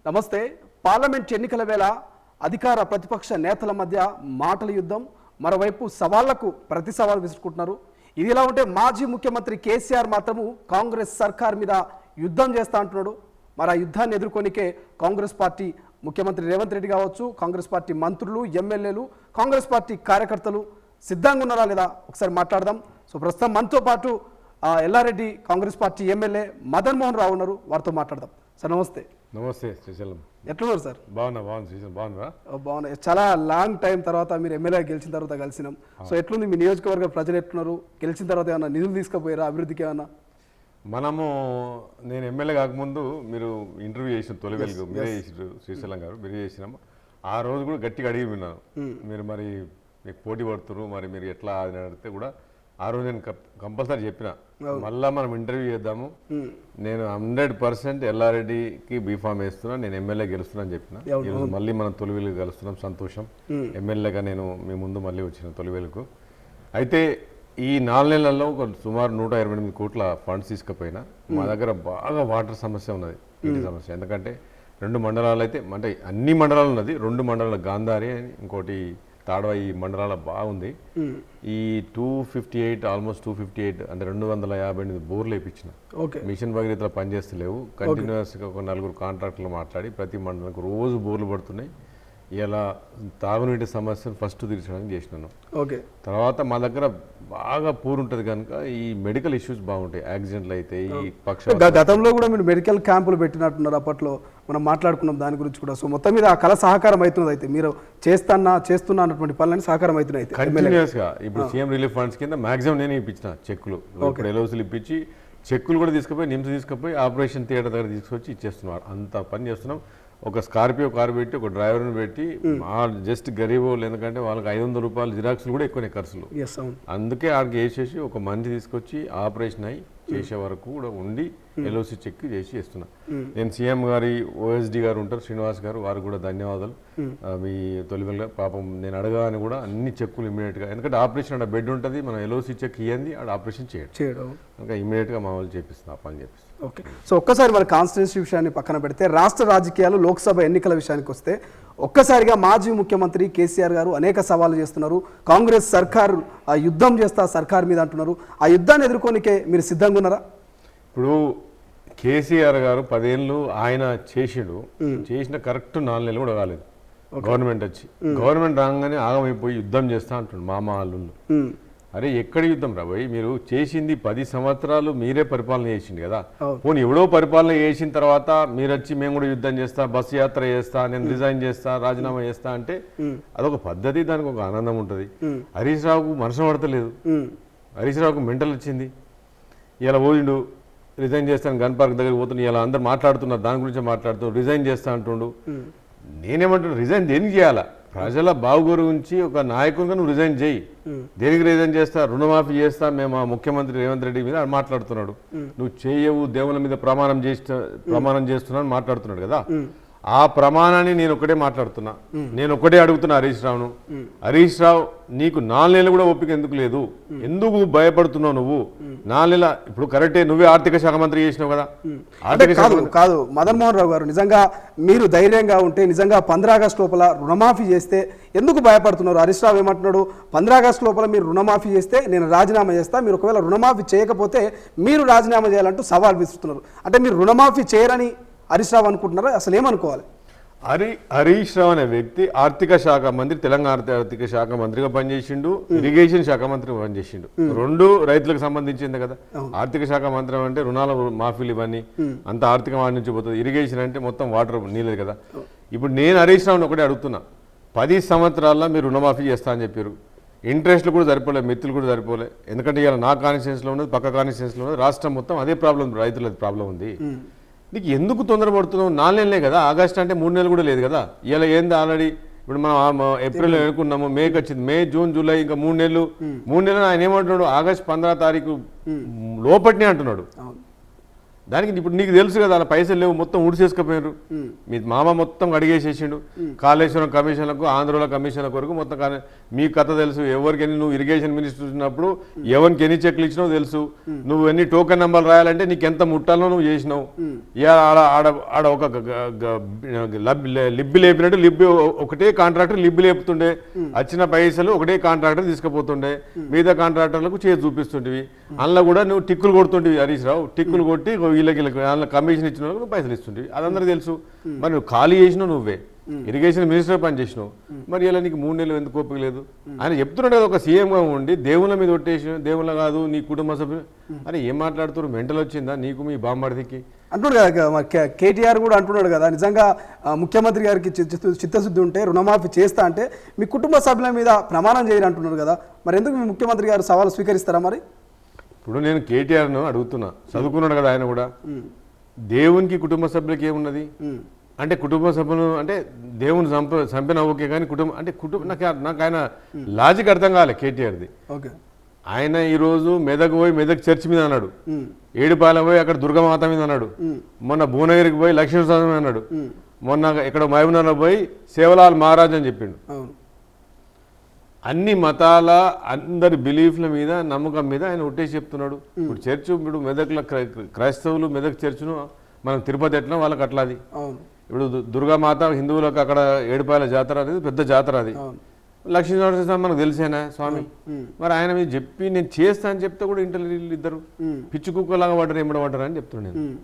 నమస్తే. పార్లమెంట్ ఎన్నికల వేళ అధికార ప్రతిపక్ష నేతల మధ్య మాటల యుద్ధం, మరోవైపు సవాళ్లకు ప్రతి సవాల్ విసురుకుంటున్నారు. ఇదిలా ఉంటే మాజీ ముఖ్యమంత్రి కేసీఆర్ మాత్రము కాంగ్రెస్ సర్కార్ మీద యుద్ధం చేస్తా అంటున్నాడు. మరి ఆ యుద్ధాన్ని ఎదుర్కొనికే కాంగ్రెస్ పార్టీ ముఖ్యమంత్రి రేవంత్ రెడ్డి కావచ్చు, కాంగ్రెస్ పార్టీ మంత్రులు, ఎమ్మెల్యేలు, కాంగ్రెస్ పార్టీ కార్యకర్తలు సిద్ధంగా ఉన్నారా లేదా ఒకసారి మాట్లాడదాం. సో ప్రస్తుతం మనతో పాటు ఎల్లారెడ్డి కాంగ్రెస్ పార్టీ ఎమ్మెల్యే మదన్ మోహన్ రావు ఉన్నారు, వారితో మాట్లాడదాం. సార్ నమస్తే. నమస్తే శ్రీశైలం. ఎట్లున్నారు సార్? బాగున్నా శ్రీశైలం. బాగున్నా. చాలా లాంగ్ టైం తర్వాత మీరు ఎమ్మెల్యే గెలిచిన తర్వాత కలిసినాం. సో ఎట్లుంది మీ నియోజకవర్గ ప్రజలు ఎట్లున్నారు? గెలిచిన తర్వాత ఏమన్నా నిధులు తీసుకుపోయారా అభివృద్ధికి ఏమన్నా? నేను ఎమ్మెల్యే కాకముందు మీరు ఇంటర్వ్యూ చేసిన తొలి వెలుగు మీరే చేసారు శ్రీశైలం గారు, మీరే చేసినాము. ఆ రోజు కూడా గట్టిగా అడిగి విన్నాను, మీరు మరి మీకు పోటీ పడుతున్నారు, మరి మీరు ఎట్లా అని అడిగితే కూడా ఆ రోజు నేను కంపల్సరీ చెప్పిన మళ్ళా మనం ఇంటర్వ్యూ చేద్దాము, నేను 100% ఎల్లారెడ్డికి బీఫామ్ వేస్తున్నా, నేను ఎమ్మెల్యే గెలుస్తున్నా అని చెప్పిన. ఈరోజు మళ్ళీ మనం తొలి వెలుగు కలుస్తున్నాం, సంతోషం. ఎమ్మెల్యేగా నేను మీ ముందు మళ్ళీ వచ్చిన తొలి వెలుగు. అయితే ఈ 4 నెలల్లో ఒక సుమారు 128 కోట్ల ఫండ్స్ తీసుకుపోయినా మా దగ్గర బాగా వాటర్ సమస్య ఉన్నది, నీటి సమస్య. ఎందుకంటే 2 మండలాలు అయితే అంటే అన్ని మండలాలు ఉన్నది, 2 మండలాల గాంధారి ఇంకోటి తాడవ, ఈ మండలాల బాగుంది. ఈ 258 ఆల్మోస్ట్ 258 అంటే 258 బోర్లు వేయించిన. మిషన్ భగీరథలో పనిచేస్తలేవు, కంటిన్యూస్గా ఒక 4 కాంట్రాక్టర్లు మాట్లాడి ప్రతి మండలానికి రోజు బోర్లు పడుతున్నాయి. ఇలా తాగునీటి సమస్యను ఫస్ట్ తీర్చడానికి చేసినాను. తర్వాత మా దగ్గర బాగా పూర్ ఉంటుంది కనుక ఈ మెడికల్ ఇష్యూస్ బాగుంటాయి, యాక్సిడెంట్లు అయితే. ఈ గతంలో కూడా మీరు మెడికల్ క్యాంపులు అప్పట్లో మనం మాట్లాడుకున్నాం దాని గురించి కూడా. సో మొత్తం మీద ఆ కళ సహకారం అవుతుంది, అయితే మీరు చేస్తున్నా అన్నటువంటి పనులని సహకారం అవుతున్నాయి కంటిన్యూస్ గా. ఇప్పుడు సీఎం రిలీఫ్ ఫండ్స్ కింద మాక్సిమం నేను ఇప్పించిన చెక్కులు, ఇప్పుడు ఎల్ఓసీలు ఇప్పించి చెక్కులు కూడా తీసుకుపోయి నిమ్స్ తీసుకుపోయి ఆపరేషన్ థియేటర్ దగ్గర తీసుకొచ్చి ఇచ్చేస్తున్నారు. అంత పని చేస్తున్నాం. ఒక స్కార్పియో కారు పెట్టి ఒక డ్రైవర్ని పెట్టి జస్ట్ గరీబ్ వాళ్ళు, ఎందుకంటే వాళ్ళకి 500 రూపాయలు జిరాక్స్లు కూడా ఎక్కువనే ఖర్చులు. అందుకే ఆడికి వేసేసి ఒక మంది తీసుకొచ్చి ఆపరేషన్ అయ్యి చేసే వరకు కూడా ఉండి ఎల్ఓసి చెక్ చేసి ఇస్తున్నా. నేను సీఎం గారి ఓఎస్డి గారు ఉంటారు శ్రీనివాస్ గారు, వారికి కూడా ధన్యవాదాలు. మీ తొలివెలుగా పాపం నేను అడగాని కూడా అన్ని చెక్కులు ఇమీడియట్గా, ఎందుకంటే ఆపరేషన్ అంటే బెడ్ ఉంటుంది, మనం ఎల్ఓసి చెక్ ఇవ్వండి ఆడ ఆపరేషన్ చేయడం, ఇంకా ఇమీడియట్గా మా వాళ్ళు చేపిస్తున్నా, ఆ పని చేపిస్తాం. ఓకే. సో ఒక్కసారి మన కాన్స్టిట్యూన్సీ విషయాన్ని పక్కన పెడితే రాష్ట్ర రాజకీయాలు, లోక్సభ ఎన్నికల విషయానికి వస్తే ఒక్కసారిగా మాజీ ముఖ్యమంత్రి కేసీఆర్ గారు అనేక సవాళ్లు చేస్తున్నారు. కాంగ్రెస్ సర్కారు యుద్ధం చేస్తా సర్కార్ మీద అంటున్నారు. ఆ యుద్ధాన్ని ఎదుర్కోనికే మీరు సిద్ధంగా ఉన్నారా? ఇప్పుడు కేసీఆర్ గారు 10 ఏళ్ళు ఆయన చేసిన కరెక్ట్ 4 నెలలు కూడా కాలేదు గవర్నమెంట్ వచ్చి. గవర్నమెంట్ రాగానే ఆగమైపోయి యుద్ధం చేస్తా అంటున్నాడు మామ అల్లుళ్ళు. అరే ఎక్కడ యుద్ధం రాబోయ్, మీరు చేసింది 10 సంవత్సరాలు మీరే పరిపాలన చేసింది కదా. పోనీ ఎవడో పరిపాలన చేసిన తర్వాత మీరు వచ్చి మేము కూడా యుద్ధం చేస్తా, బస్సు యాత్ర చేస్తా, నేను రిజైన్ చేస్తా, రాజీనామా చేస్తా అంటే అదొక పద్ధతి, దానికి ఒక ఆనందం ఉంటుంది. హరీష్ రావుకు మనసు పడతలేదు, హరీష్ రావుకు మెంటల్ వచ్చింది. ఇలా పోయిండు, రిజైన్ చేస్తాను గన్ పార్క్ దగ్గర పోతున్నా, ఇలా అందరు మాట్లాడుతున్నారు, దాని గురించి మాట్లాడుతూ రిజైన్ చేస్తా అంటుండు. నేనేమంటున్నా, రిజైన్ దేనికి చేయాలా? ప్రజల బావుగోరు గురించి ఒక నాయకునిగా నువ్వు రిజైన్ చేయి. దేనికి రిజైన్ చేస్తా? రుణమాఫీ చేస్తా మేము ఆ ముఖ్యమంత్రి రేవంత్ రెడ్డి మీద మాట్లాడుతున్నాడు. నువ్వు చేయవు, దేవుల మీద ప్రమాణం చేస్తున్నా మాట్లాడుతున్నాడు కదా. ఆ ప్రమాణాన్ని నేను ఒకటే మాట్లాడుతున్నా, నేను ఒకటే అడుగుతున్నా హరీష్ రావును. హరీష్ రావు, నీకు 4 నెలలు కూడా ఓపిక ఎందుకు లేదు? ఎందుకు భయపడుతున్నావు నువ్వు? 4 నెలల ఇప్పుడు కరెక్టే, నువ్వే ఆర్థిక శాఖ మంత్రి చేసినావు కదా. కాదు మదన్ మోహన్ రావు గారు, నిజంగా మీరు ధైర్యంగా ఉంటే నిజంగా 15 ఆగస్టు లోపల రుణమాఫీ చేస్తే ఎందుకు భయపడుతున్నారు? హరీష్ రావు ఏమంటున్నాడు, 15 ఆగస్టు లోపల మీరు రుణమాఫీ చేస్తే నేను రాజీనామా చేస్తా, మీరు ఒకవేళ రుణమాఫీ చేయకపోతే మీరు రాజీనామా చేయాలంటూ సవాల్ విసురుతున్నారు. అంటే మీరు రుణమాఫీ చేయరని హరీష్ రావు అనుకుంటున్నారా? అసలు ఏమనుకోవాలి? హరీష్ రావు అనే వ్యక్తి ఆర్థిక శాఖ మంత్రి, తెలంగాణ ఆర్థిక శాఖ మంత్రిగా పనిచేసిండు, ఇరిగేషన్ శాఖ మంత్రిగా పనిచేసిండు. 2 రైతులకు సంబంధించింది కదా. ఆర్థిక శాఖ మంత్రి అంటే రుణాల మాఫీలు ఇవన్నీ అంత ఆర్థిక వాడి నుంచి పోతుంది. ఇరిగేషన్ అంటే మొత్తం వాటర్ నీళ్ళది కదా. ఇప్పుడు నేను హరీష్ రావుని ఒకటే అడుగుతున్నా, 10 సంవత్సరాల్లో మీరు రుణమాఫీ చేస్తా అని చెప్పారు. ఇంట్రెస్ట్లు కూడా సరిపోలే, మెత్తులు కూడా సరిపోలే. ఎందుకంటే ఇవాళ నా కాన్స్టిట్యూన్సీలో ఉన్నది, పక్క కాన్స్టిట్యూన్సీలో ఉన్నది, రాష్ట్రం మొత్తం అదే ప్రాబ్లం, రైతులది ప్రాబ్లం ఉంది. నీకు ఎందుకు తొందరపడుతున్నావు? 4 నెలలే కదా, ఆగస్టు అంటే 3 నెలలు కూడా లేదు కదా. ఇలా ఏంది ఆల్రెడీ ఇప్పుడు మనం ఏప్రిల్ అనుకున్నాము, మేకి వచ్చింది, మే, జూన్, జూలై, ఇంకా 3 నెలలు. 3 నెలలు ఆయన ఏమంటున్నాడు, ఆగస్టు 15 తారీఖు లోపట్నే అంటున్నాడు. దానికి ఇప్పుడు నీకు తెలుసు కదా అలా పైసలు లేవు, మొత్తం ఊడిసేసుకపోయారు. మీ మామ మొత్తం అడిగేసేసిండు. కాళేశ్వరం కమిషన్లకు, ఆంధ్రలో కమిషన్ల కొరకు మొత్తం మీ కథ తెలుసు. ఎవరికి ఎన్ని నువ్వు ఇరిగేషన్ మినిస్టర్ ఉన్నప్పుడు ఎవరికి ఎన్ని చెక్లు ఇచ్చినావు తెలుసు. నువ్వు ఎన్ని టోకెన్ నెంబర్లు రాయాలంటే నీకు ఎంత ముట్టాలో నువ్వు చేసినావు. ఆడ ఒక లిబ్బి లేపినట్టు ఒకటే కాంట్రాక్టర్ లిబ్బి లేపుతుండే, వచ్చిన పైసలు ఒకటే కాంట్రాక్టర్ తీసుకుపోతుండే, మిగతా కాంట్రాక్టర్లకు చేసి చూపిస్తుంటివి. అందులో కూడా నువ్వు టిక్కులు కొడుతుంటివి. హరీష్ రావు టిక్కులు కొట్టి వీళ్ళకి కమిషన్ ఇచ్చిన వాళ్ళకి నువ్వు పైసలు ఇస్తుంటివి. అదందరూ తెలుసు. మరి నువ్వు ఖాళీ చేసినావు, నువ్వే ఇరిగేషన్ మినిస్టర్ పని చేసినావు. మరి ఇలా నీకు 3 నెలలు ఎందుకు ఓపిక లేదు? ఆయన చెప్తున్నాడు కదా, ఒక సీఎంగా ఉండి దేవుళ్ళ మీద ఒట్టేసి, దేవుళ్ళ కాదు నీ కుటుంబ సభ్యులు అని ఏం మాట్లాడుతున్నారు? మెంటల్ వచ్చిందా నీకు, మీ బామ్మడికి అంటున్నాడు కదా. మరి కేటీఆర్ కూడా అంటున్నాడు కదా, నిజంగా ముఖ్యమంత్రి గారికి చిత్తశుద్ధి ఉంటే రుణమాఫీ చేస్తా అంటే మీ కుటుంబ సభ్యుల మీద ప్రమాణం చేయని అంటున్నారు కదా. మరి ఎందుకు మీ ముఖ్యమంత్రి గారు సవాలు స్వీకరిస్తారా? మరి ఇప్పుడు నేను కేటీఆర్ను అడుగుతున్నా, చదువుకున్నాడు కదా ఆయన కూడా. దేవునికి కుటుంబ సభ్యులకి ఏమున్నది అంటే, కుటుంబ సభ్యులు అంటే దేవుని చంపిన ఓకే, కానీ కుటుంబం అంటే నాకు ఆయన లాజిక్ అర్థం కాలే కేటీఆర్ది. ఓకే, ఆయన ఈరోజు మెదక్ పోయి మెదక్ చర్చ్ మీద అన్నాడు, ఏడుపాలెం పోయి అక్కడ దుర్గమాత మీద అన్నాడు, మొన్న భువనగిరికి పోయి లక్ష్మీస్వామి మీద అన్నాడు, మొన్న ఇక్కడ మహబూబ్నగర్ పోయి సేవలాల్ మహారాజ్ అని చెప్పిండు. అన్ని మతాల అందరి బిలీఫ్ల మీద, నమ్మకం మీద ఆయన ఒట్టేసి చెప్తున్నాడు. ఇప్పుడు చర్చ్, ఇప్పుడు మెదక్ల క్రైస్తవులు మెదక్ చర్చ్ను మనం తిరుపతి ఎట్లా వాళ్ళకి అట్లాది. ఇప్పుడు దుర్గామాత హిందువులకు అక్కడ ఏడుపాయల జాతర అనేది పెద్ద జాతర. అది లక్ష్మీనరసింహ మనకు తెలిసేనా స్వామి. మరి ఆయన మీద చెప్పి నేను చేస్తా అని చెప్తే కూడా ఇంటర్ ఇద్దరు పిచ్చి కుక్కలాగా పడ్డారు, ఎంబడ పడ్డారు అని చెప్తున్నాను నేను.